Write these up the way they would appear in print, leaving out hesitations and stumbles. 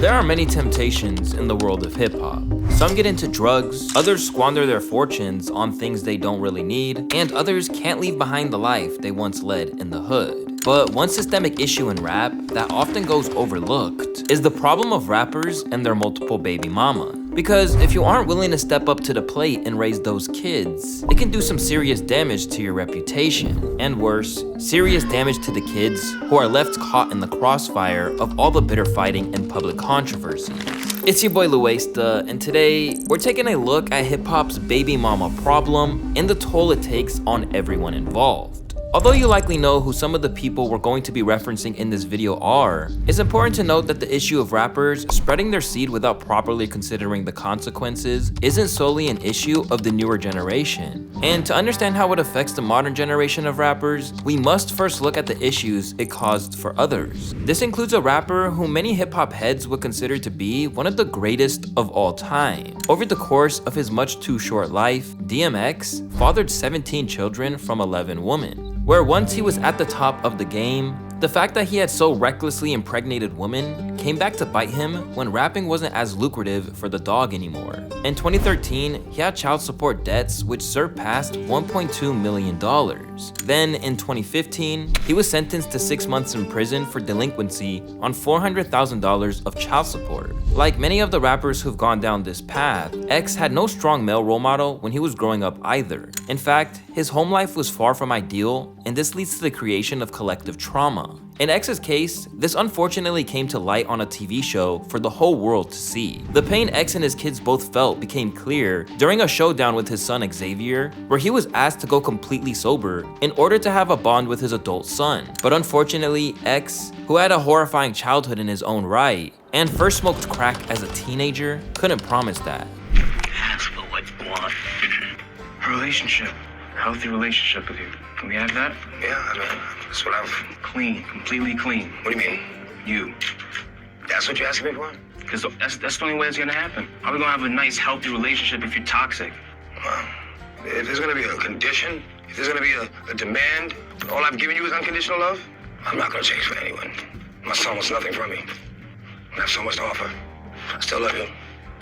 There are many temptations in the world of hip-hop. Some get into drugs, others squander their fortunes on things they don't really need, and others can't leave behind the life they once led in the hood. But one systemic issue in rap that often goes overlooked is the problem of rappers and their multiple baby mama. Because if you aren't willing to step up to the plate and raise those kids, it can do some serious damage to your reputation. And worse, serious damage to the kids who are left caught in the crossfire of all the bitter fighting and public controversies. It's your boy Louaista, and today we're taking a look at hip-hop's baby mama problem and the toll it takes on everyone involved. Although you likely know who some of the people we're going to be referencing in this video are, it's important to note that the issue of rappers spreading their seed without properly considering the consequences isn't solely an issue of the newer generation. And to understand how it affects the modern generation of rappers, we must first look at the issues it caused for others. This includes a rapper who many hip-hop heads would consider to be one of the greatest of all time. Over the course of his much too short life, DMX fathered 17 children from 11 women. Where once he was at the top of the game, the fact that he had so recklessly impregnated women came back to bite him when rapping wasn't as lucrative for the dog anymore. In 2013, he had child support debts which surpassed $1.2 million. Then in 2015, he was sentenced to 6 months in prison for delinquency on $400,000 of child support. Like many of the rappers who've gone down this path, X had no strong male role model when he was growing up either. In fact, his home life was far from ideal, and this leads to the creation of collective trauma. In X's case, this unfortunately came to light on a TV show for the whole world to see. The pain X and his kids both felt became clear during a showdown with his son Xavier, where he was asked to go completely sober in order to have a bond with his adult son. But unfortunately, X, who had a horrifying childhood in his own right, and first smoked crack as a teenager, couldn't promise that. Ask for what you want. A relationship. A healthy relationship with you. Can we have that? Yeah, I mean, that's what I'm... Clean. Completely clean. What do you mean? You. That's what you're asking me for? Because that's the only way it's gonna happen. How are we gonna have a nice, healthy relationship if you're toxic? Well, if there's gonna be a condition, if there's gonna be a demand, all I've given you is unconditional love, I'm not gonna change for anyone. My son wants nothing from me. I have so much to offer. I still love you.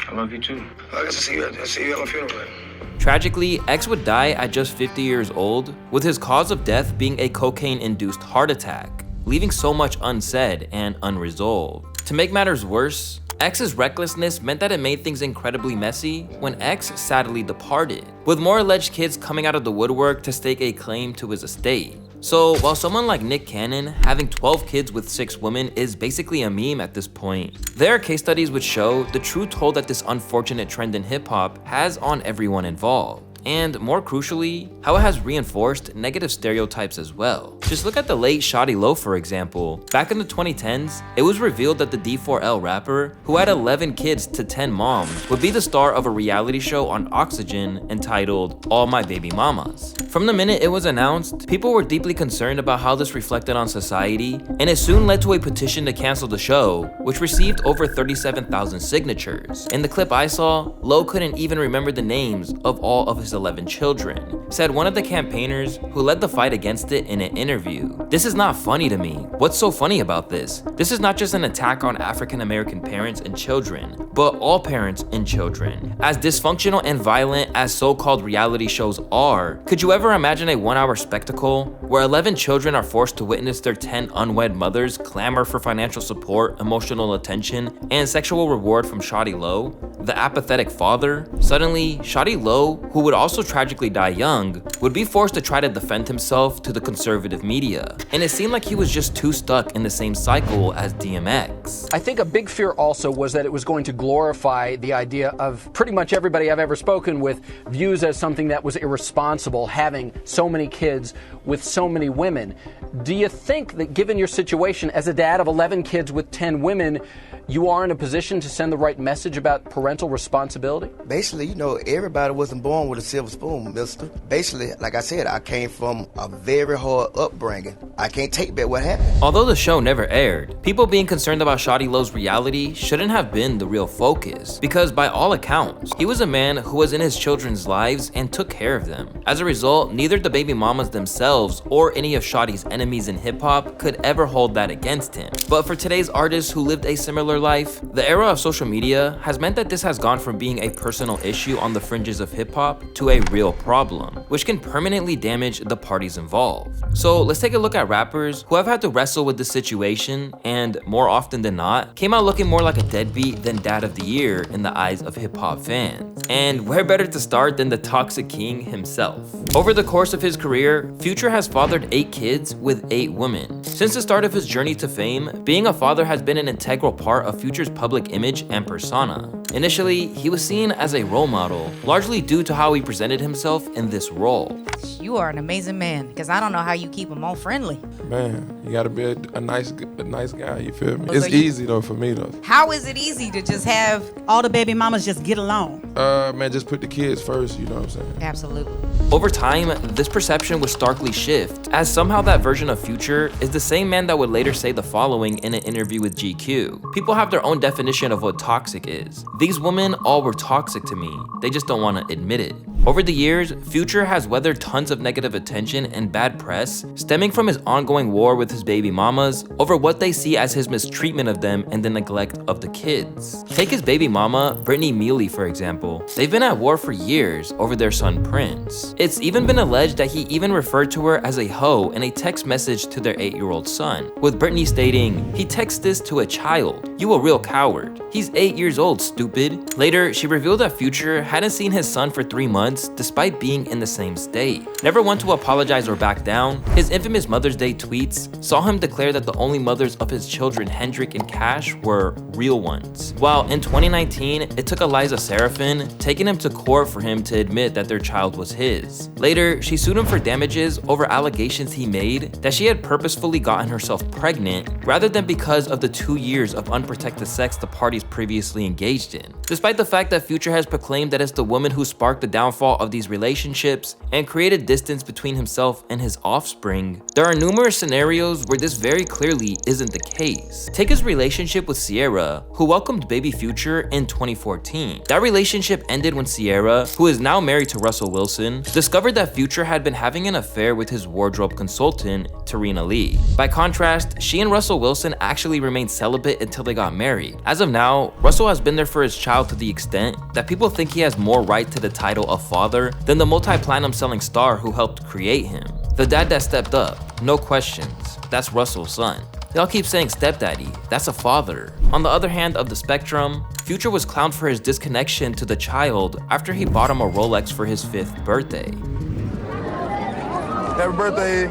I love you too. I guess I'll see you at my funeral then. Tragically, X would die at just 50 years old, with his cause of death being a cocaine-induced heart attack, leaving so much unsaid and unresolved. To make matters worse, X's recklessness meant that it made things incredibly messy when X sadly departed, with more alleged kids coming out of the woodwork to stake a claim to his estate. So while someone like Nick Cannon having 12 kids with 6 women is basically a meme at this point, there are case studies which show the true toll that this unfortunate trend in hip-hop has on everyone involved. And more crucially, how it has reinforced negative stereotypes as well. Just look at the late Shawty Lo, for example. Back in the 2010s, it was revealed that the D4L rapper, who had 11 kids to 10 moms, would be the star of a reality show on Oxygen entitled All My Baby Mamas. From the minute it was announced, people were deeply concerned about how this reflected on society, and it soon led to a petition to cancel the show, which received over 37,000 signatures. In the clip I saw, Lo couldn't even remember the names of all of his 11 children, said one of the campaigners who led the fight against it in an interview. This is not funny to me. What's so funny about this? This is not just an attack on African American parents and children, but all parents and children. As dysfunctional and violent as so-called reality shows are, could you ever imagine a 1-hour spectacle where 11 children are forced to witness their 10 unwed mothers clamor for financial support, emotional attention, and sexual reward from Shawty Lo, the apathetic father? Suddenly, Shawty Lo, who would also tragically die young, would be forced to try to defend himself to the conservative media. And it seemed like he was just too stuck in the same cycle as DMX. I think a big fear also was that it was going to glorify the idea of pretty much everybody I've ever spoken with views as something that was irresponsible, having so many kids with so many women. Do you think that given your situation as a dad of 11 kids with 10 women, you are in a position to send the right message about parental parental responsibility? Basically, you know, everybody wasn't born with a silver spoon, mister. Basically, like I said, I came from a very hard upbringing. I can't take back what happened. Although the show never aired, people being concerned about Shawty Lo's reality shouldn't have been the real focus, because by all accounts, he was a man who was in his children's lives and took care of them. As a result, neither the baby mamas themselves or any of Shawty's enemies in hip-hop could ever hold that against him. But for today's artists who lived a similar life, the era of social media has meant that this has gone from being a personal issue on the fringes of hip-hop to a real problem, which can permanently damage the parties involved. So let's take a look at rappers who have had to wrestle with this situation and, more often than not, came out looking more like a deadbeat than dad of the year in the eyes of hip-hop fans. And where better to start than the Toxic King himself? Over the course of his career, Future has fathered 8 kids with 8 women. Since the start of his journey to fame, being a father has been an integral part of Future's public image and persona. Initially, he was seen as a role model, largely due to how he presented himself in this role. You are an amazing man, because I don't know how you keep him all friendly. Man, you gotta be a nice guy, you feel me? Oh, It's so you- easy though for me though. How is it easy to just have... All the baby mamas just get along. Man, just put the kids first, you know what I'm saying? Absolutely. Over time, this perception would starkly shift, as somehow that version of Future is the same man that would later say the following in an interview with GQ. People have their own definition of what toxic is. These women all were toxic to me, they just don't want to admit it. Over the years, Future has weathered tons of negative attention and bad press, stemming from his ongoing war with his baby mamas over what they see as his mistreatment of them and the neglect of the kids. Take his baby mama, Brittany Mealy, for example. They've been at war for years over their son Prince. It's even been alleged that he even referred to her as a hoe in a text message to their 8-year-old son, with Brittany stating, "He texts this to a child. You a real coward. He's 8 years old, stupid." Later, she revealed that Future hadn't seen his son for 3 months despite being in the same state. Never one to apologize or back down, his infamous Mother's Day tweets saw him declare that the only mothers of his children, Hendrik and Cash, were real ones. While in 2019, it took Eliza Serafin taking him to court for him to admit that their child was his. Later, she sued him for damages over allegations he made that she had purposefully gotten herself pregnant rather than because of the 2 years of unprotected sex the parties previously engaged in. Despite the fact that Future has proclaimed that it's the woman who sparked the downfall of these relationships and created distance between himself and his offspring, there are numerous scenarios where this very clearly isn't the case. Take his relationship with Sierra, who welcomed baby Future in 2014. That relationship ended when Sierra, who is now married to Russell Wilson, discovered that Future had been having an affair with his wardrobe consultant, Tarina Lee. By contrast, she and Russell Wilson actually remained celibate until they got married. As of now, Russell has been there for his child to the extent that people think he has more right to the title of father than the multi-platinum selling star who helped create him. The dad that stepped up, no questions, that's Russell's son. Y'all keep saying stepdaddy, that's a father. On the other hand of the spectrum, Future was clowned for his disconnection to the child after he bought him a Rolex for his 5th birthday. Happy birthday!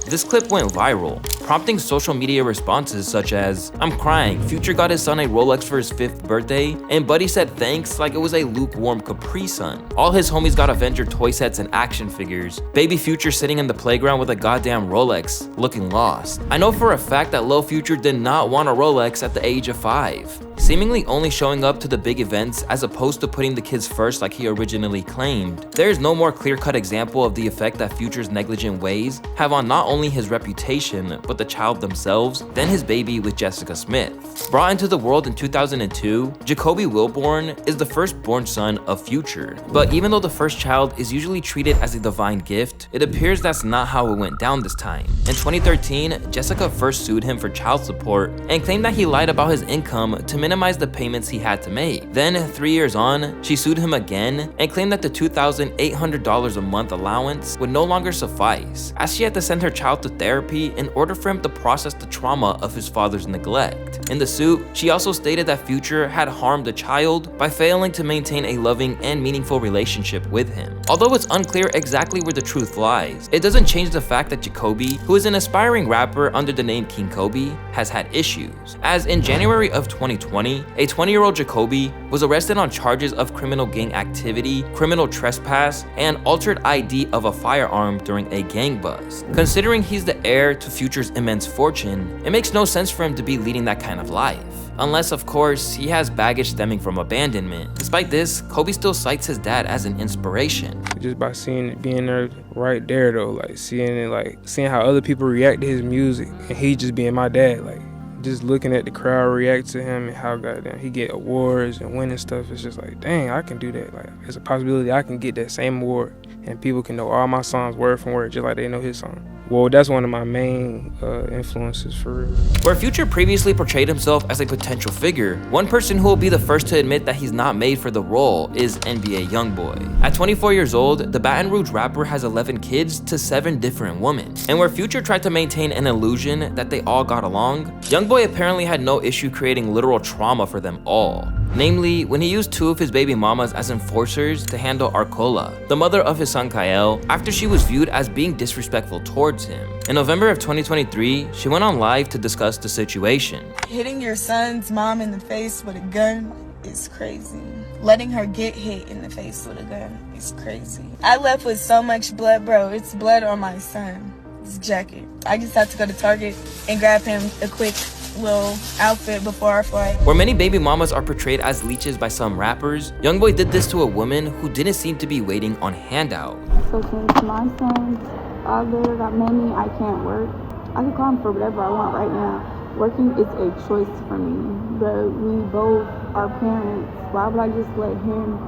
This clip went viral, prompting social media responses such as, "I'm crying, Future got his son a Rolex for his 5th birthday, and Buddy said thanks like it was a lukewarm Capri Sun. All his homies got Avenger toy sets and action figures. Baby Future sitting in the playground with a goddamn Rolex, looking lost." I know for a fact that Lil Future did not want a Rolex at the age of 5. Seemingly only showing up to the big events as opposed to putting the kids first like he originally claimed, there is no more clear-cut example of the effect that Future's negligent ways have on not only his reputation, but the child themselves, than his baby with Jessica Smith. Brought into the world in 2002, Jacoby Wilborn is the firstborn son of Future. But even though the first child is usually treated as a divine gift, it appears that's not how it went down this time. In 2013, Jessica first sued him for child support and claimed that he lied about his income to minimize the payments he had to make. Then, 3 years on, she sued him again and claimed that the $2,800 a month allowance would no longer suffice, as she had to send her child to therapy in order for him to process the trauma of his father's neglect. In the suit, she also stated that Future had harmed the child by failing to maintain a loving and meaningful relationship with him. Although it's unclear exactly where the truth lies, it doesn't change the fact that Jacoby, who is an aspiring rapper under the name King Kobe, has had issues. As in January of 2020, a 20-year-old Jacoby was arrested on charges of criminal gang activity, criminal trespass, and altered ID of a firearm during a gang bust. Considering he's the heir to Future's immense fortune, it makes no sense for him to be leading that kind of life. unless of course he has baggage stemming from abandonment. Despite this, Kobe still cites his dad as an inspiration. Just by seeing it, being there right there though, like seeing it, like seeing how other people react to his music, and he just being my dad, like just looking at the crowd react to him and how goddamn he get awards and winning stuff. It's just like, dang, I can do that. Like, there's a possibility I can get that same award and people can know all my songs word for word just like they know his song. Well, that's one of my main influences for real. Where Future previously portrayed himself as a potential figure, one person who will be the first to admit that he's not made for the role is NBA Youngboy. At 24 years old, the Baton Rouge rapper has 11 kids to 7 different women. And where Future tried to maintain an illusion that they all got along, Youngboy apparently had no issue creating literal trauma for them all. Namely, when he used 2 of his baby mamas as enforcers to handle Arcola, the mother of his son Kyle, after she was viewed as being disrespectful towards him. In November of 2023, she went on live to discuss the situation. Hitting your son's mom in the face with a gun is crazy. Letting her get hit in the face with a gun is crazy. I left with so much blood, bro. It's blood on my son. His jacket. I just had to go to Target and grab him a quick little outfit before our flight. Where many baby mamas are portrayed as leeches by some rappers, Youngboy did this to a woman who didn't seem to be waiting on handout. So since my son's father got money, I can't work. I can call him for whatever I want right now. Working is a choice for me, but we both are parents. Why would I just let him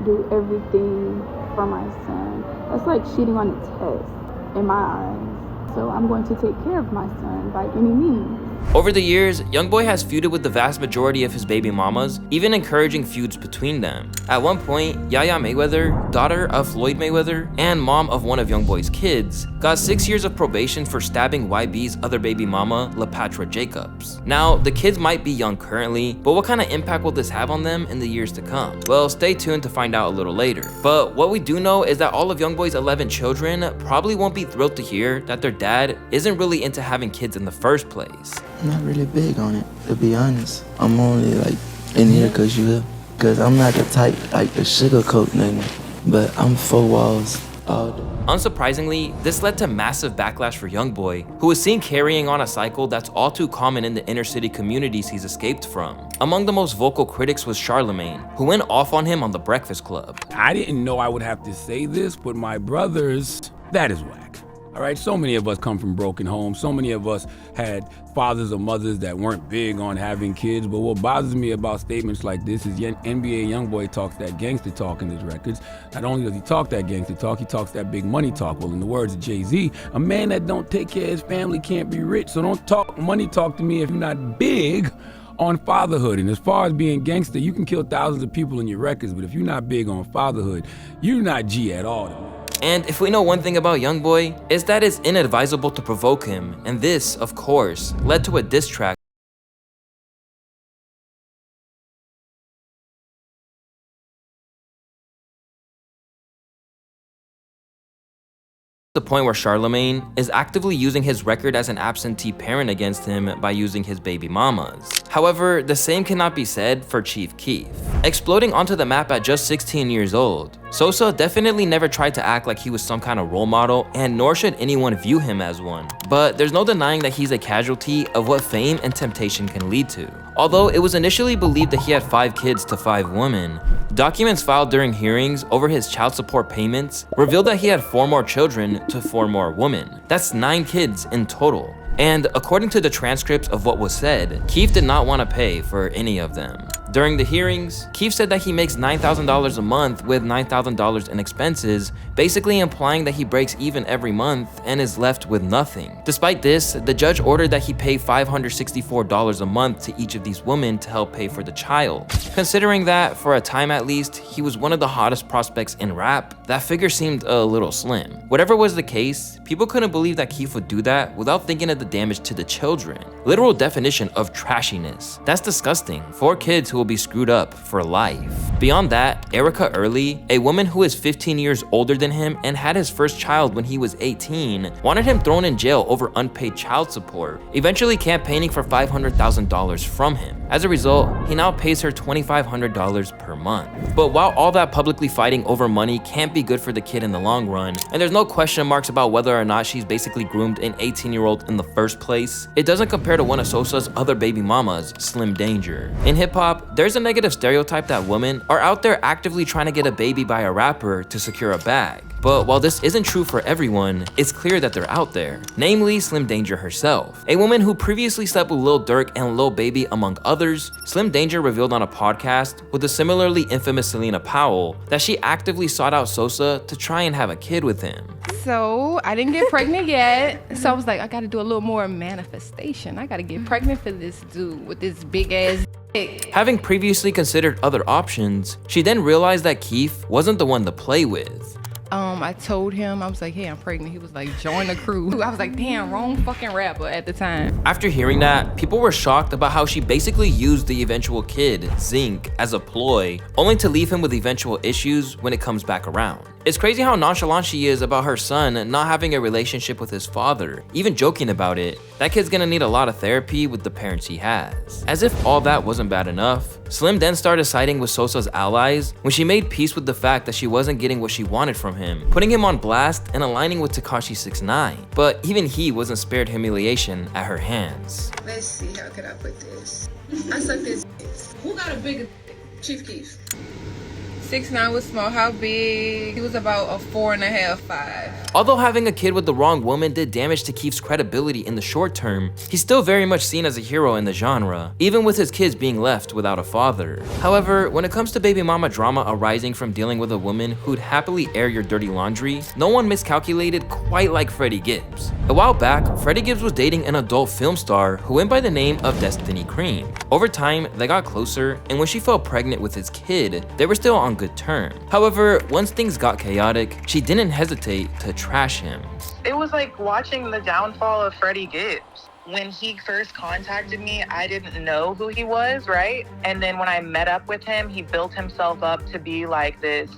do everything for my son? That's like cheating on a test in my eyes. So I'm going to take care of my son by any means. Over the years, Youngboy has feuded with the vast majority of his baby mamas, even encouraging feuds between them. At one point, Yaya Mayweather, daughter of Floyd Mayweather, and mom of one of Youngboy's kids, got 6 years of probation for stabbing YB's other baby mama, LaPatra Jacobs. Now, the kids might be young currently, but what kind of impact will this have on them in the years to come? Well, stay tuned to find out a little later. But what we do know is that all of Youngboy's 11 children probably won't be thrilled to hear that their dad isn't really into having kids in the first place. I'm not really big on it, to be honest. I'm only like in here cause you here. Cause I'm not the type like to sugarcoat nothing, but I'm 4 walls all day. Unsurprisingly, this led to massive backlash for Youngboy, who was seen carrying on a cycle that's all too common in the inner city communities he's escaped from. Among the most vocal critics was Charlemagne, who went off on him on The Breakfast Club. I didn't know I would have to say this, but my brothers, that is whack. All right, so many of us come from broken homes. So many of us had fathers or mothers that weren't big on having kids. But what bothers me about statements like this is NBA Youngboy talks that gangster talk in his records. Not only does he talk that gangster talk, he talks that big money talk. Well, in the words of Jay-Z, a man that don't take care of his family can't be rich. So don't talk money talk to me if you're not big on fatherhood. And as far as being gangster, you can kill thousands of people in your records, but if you're not big on fatherhood, you're not G at all. And if we know one thing about Youngboy, it's that it's inadvisable to provoke him, and this, of course, led to a diss track the point where Charlemagne is actively using his record as an absentee parent against him by using his baby mamas. However, the same cannot be said for Chief Keef. Exploding onto the map at just 16 years old, Sosa definitely never tried to act like he was some kind of role model, and nor should anyone view him as one. But there's no denying that he's a casualty of what fame and temptation can lead to. Although it was initially believed that he had 5 kids to 5 women, documents filed during hearings over his child support payments revealed that he had 4 more children to 4 more women. That's 9 kids in total. And according to the transcripts of what was said, Keef did not want to pay for any of them. During the hearings, Keef said that he makes $9,000 a month with $9,000 in expenses, basically implying that he breaks even every month and is left with nothing. Despite this, the judge ordered that he pay $564 a month to each of these women to help pay for the child. Considering that, for a time at least, he was one of the hottest prospects in rap, that figure seemed a little slim. Whatever was the case, people couldn't believe that Keef would do that without thinking of the damage to the children. Literal definition of trashiness. That's disgusting. 4 kids who who will be screwed up for life. Beyond that, Erica Early, a woman who is 15 years older than him and had his first child when he was 18, wanted him thrown in jail over unpaid child support, eventually campaigning for $500,000 from him. As a result, he now pays her $2,500 per month. But while all that publicly fighting over money can't be good for the kid in the long run, and there's no question marks about whether or not she's basically groomed an 18-year-old in the first place, it doesn't compare to one of Sosa's other baby mamas, Slim Danger. In hip-hop, there's a negative stereotype that women are out there actively trying to get a baby by a rapper to secure a bag. But while this isn't true for everyone, it's clear that they're out there. Namely, Slim Danger herself. A woman who previously slept with Lil Durk and Lil Baby among others, Slim Danger revealed on a podcast with the similarly infamous Selena Powell that she actively sought out Sosa to try and have a kid with him. So I didn't get pregnant yet. So I was like, I gotta do a little more manifestation. I gotta get pregnant for this dude with this big ass dick. Having previously considered other options, she then realized that Keith wasn't the one to play with. I told him, I was like, hey, I'm pregnant. He was like, join the crew. I was like, damn, wrong fucking rapper at the time. After hearing that, people were shocked about how she basically used the eventual kid, Zink, as a ploy, only to leave him with eventual issues when it comes back around. It's crazy how nonchalant she is about her son not having a relationship with his father, even joking about it. That kid's gonna need a lot of therapy with the parents he has. As if all that wasn't bad enough, Slim then started siding with Sosa's allies when she made peace with the fact that she wasn't getting what she wanted from him, putting him on blast and aligning with Tekashi 6ix9ine. But even he wasn't spared humiliation at her hands. Let's see, how could I put this? I suck this. Who got a bigger Chief Keef? 6ix9ine was small. How big? He was about a 4.5, 5. Although having a kid with the wrong woman did damage to Keef's credibility in the short term, he's still very much seen as a hero in the genre, even with his kids being left without a father. However, when it comes to baby mama drama arising from dealing with a woman who'd happily air your dirty laundry, no one miscalculated quite like Freddie Gibbs. A while back, Freddie Gibbs was dating an adult film star who went by the name of Destiny Cream. Over time, they got closer, and when she fell pregnant with his kid, they were still on good terms. However, once things got chaotic, she didn't hesitate to trash him. It was like watching the downfall of Freddie Gibbs. When he first contacted me, I didn't know who he was, right? And then when I met up with him, he built himself up to be like this,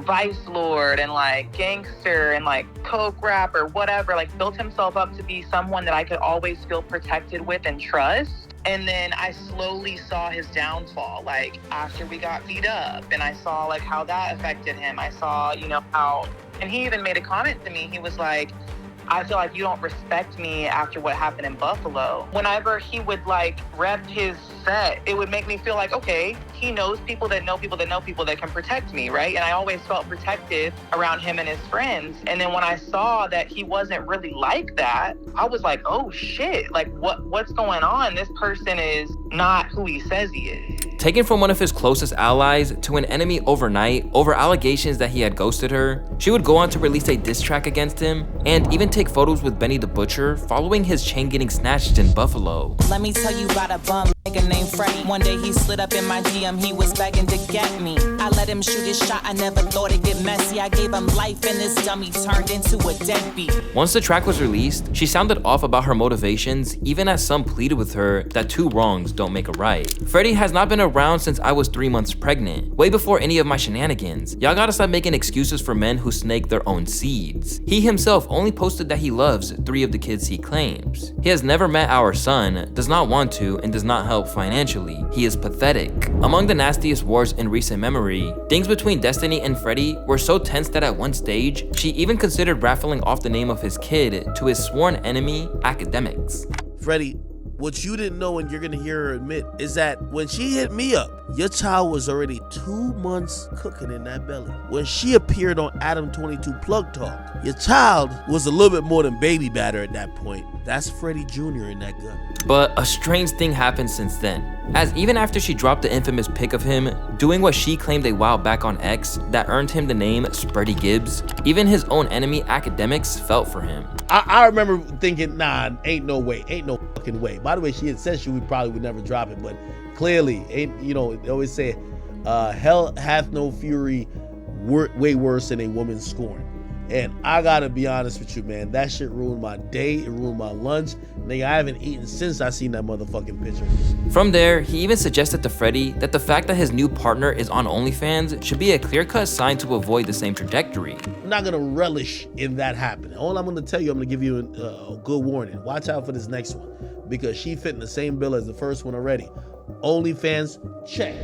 vice lord and like gangster and like coke rapper, whatever, like built himself up to be someone that I could always feel protected with and trust. And then I slowly saw his downfall, like after we got beat up, and I saw like how that affected him. I saw, how, and he even made a comment to me. He was like, I feel like you don't respect me after what happened in Buffalo. Whenever he would like rep his set, it would make me feel like, okay, he knows people that know people that know people that can protect me, right? And I always felt protected around him and his friends. And then when I saw that he wasn't really like that, I was like, oh shit, like what's going on? This person is not who he says he is. Taken from one of his closest allies to an enemy overnight over allegations that he had ghosted her, she would go on to release a diss track against him and even take photos with Benny the Butcher following his chain getting snatched in Buffalo. Let me tell you about a bum nigga named Freddie. One day he slid up in my DM, he was begging to get me. I let him shoot his shot, I never thought it'd get messy. I gave him life and this dummy turned into a deadbeat. Once the track was released, she sounded off about her motivations, even as some pleaded with her that two wrongs don't make a right. Freddie has not been around since I was 3 months pregnant, way before any of my shenanigans. Y'all gotta stop making excuses for men who snake their own seeds. He himself only posted that he loves 3 of the kids he claims. He has never met our son, does not want to, and does not help financially. He is pathetic. Among the nastiest wars in recent memory, things between Destiny and Freddie were so tense that at one stage, she even considered raffling off the name of his kid to his sworn enemy, Academics. Freddie, what you didn't know and you're gonna hear her admit is that when she hit me up, your child was already 2 months cooking in that belly. When she appeared on Adam 22 Plug Talk, your child was a little bit more than baby batter at that point. That's Freddie Jr. in that gut. But a strange thing happened since then, as even after she dropped the infamous pic of him doing what she claimed a while back on X that earned him the name Spready Gibbs, even his own enemy Academics felt for him. I remember thinking, nah, ain't no fucking way. By the way, she had said she probably would never drop it, but clearly, they always say, hell hath no fury way worse than a woman scorned. And I gotta be honest with you, man. That shit ruined my day. It ruined my lunch. Nigga, I haven't eaten since I seen that motherfucking picture. From there, he even suggested to Freddie that the fact that his new partner is on OnlyFans should be a clear-cut sign to avoid the same trajectory. I'm not gonna relish in that happening. All I'm gonna tell you, I'm gonna give you a good warning. Watch out for this next one, because she fit in the same bill as the first one already. OnlyFans, check.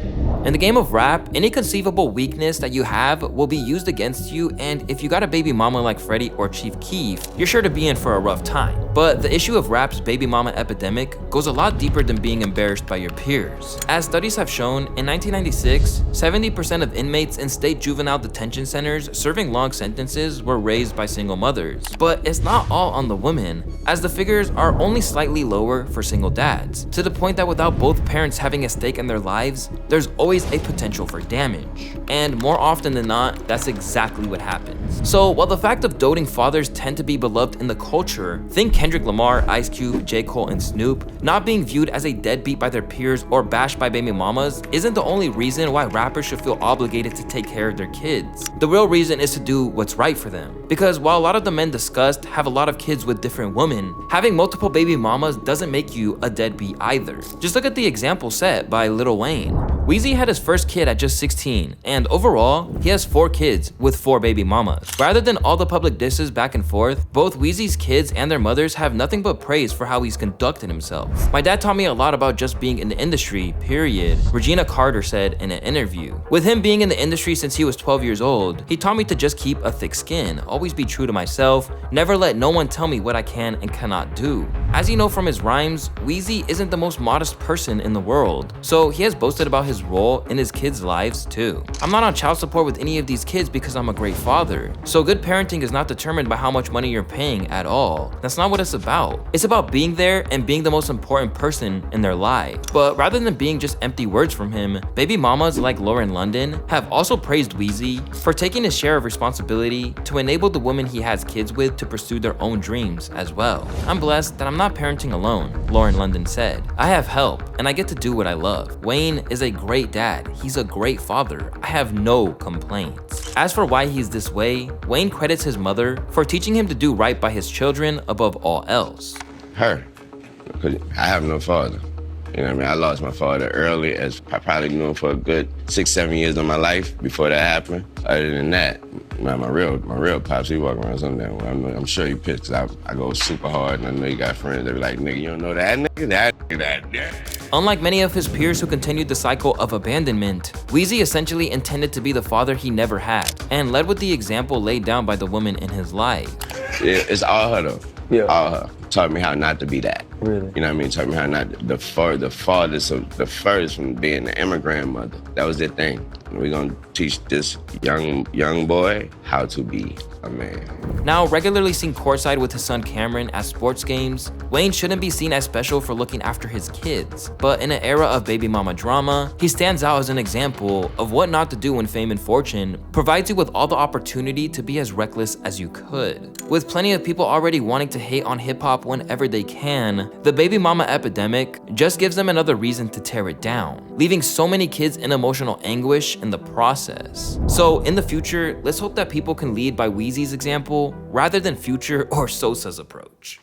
In the game of rap, any conceivable weakness that you have will be used against you, and if you got a baby mama like Freddie or Chief Keef, you're sure to be in for a rough time. But the issue of rap's baby mama epidemic goes a lot deeper than being embarrassed by your peers. As studies have shown, in 1996, 70% of inmates in state juvenile detention centers serving long sentences were raised by single mothers. But it's not all on the women, as the figures are only slightly lower for single dads, to the point that without both parents having a stake in their lives, there's always a potential for damage. And more often than not, that's exactly what happens. So while the fact of doting fathers tend to be beloved in the culture, think Kendrick Lamar, Ice Cube, J. Cole, and Snoop, not being viewed as a deadbeat by their peers or bashed by baby mamas isn't the only reason why rappers should feel obligated to take care of their kids. The real reason is to do what's right for them. Because while a lot of the men discussed have a lot of kids with different women, having multiple baby mamas doesn't make you a deadbeat either. Just look at the example set by Lil Wayne. Weezy had his first kid at just 16, and overall, he has 4 kids with 4 baby mamas. Rather than all the public disses back and forth, both Weezy's kids and their mothers have nothing but praise for how he's conducted himself. My dad taught me a lot about just being in the industry, period, Regina Carter said in an interview. With him being in the industry since he was 12 years old, he taught me to just keep a thick skin, always be true to myself, never let no one tell me what I can and cannot do. As you know from his rhymes, Weezy isn't the most modest person in the world, so he has boasted about his role in his kids' lives too. I'm not on child support with any of these kids because I'm a great father, so good parenting is not determined by how much money you're paying at all. That's not what it's about. It's about being there and being the most important person in their life. But rather than being just empty words from him, baby mamas like Lauren London have also praised Weezy for taking his share of responsibility to enable the women he has kids with to pursue their own dreams as well. I'm blessed that I'm not parenting alone, Lauren London said. I have help, and I get to do what I love. Wayne is a great dad. He's a great father. I have no complaints. As for why he's this way, Wayne credits his mother for teaching him to do right by his children above all else. Her, because I have no father. You know what I mean? I lost my father early, as I probably knew him for a good 6-7 years of my life before that happened. Other than that, man, my real pops, he walk around some damn way. I'm sure he pissed, because I go super hard, and I know he got friends that be like, nigga, you don't know that nigga, that. Unlike many of his peers who continued the cycle of abandonment, Weezy essentially intended to be the father he never had, and led with the example laid down by the woman in his life. Yeah, it's all her though. Yeah. All her. Taught me how not to be that. Really? You know what I mean? Taught me how not the farthest of the first from being an immigrant mother. That was their thing. And we're gonna teach this young boy how to be a man. Now regularly seen courtside with his son Cameron at sports games, Wayne shouldn't be seen as special for looking after his kids. But in an era of baby mama drama, he stands out as an example of what not to do when fame and fortune provides you with all the opportunity to be as reckless as you could. With plenty of people already wanting to hate on hip-hop whenever they can, the baby mama epidemic just gives them another reason to tear it down, leaving so many kids in emotional anguish in the process. So in the future, let's hope that people can lead by Weezy's example rather than Future or Sosa's approach.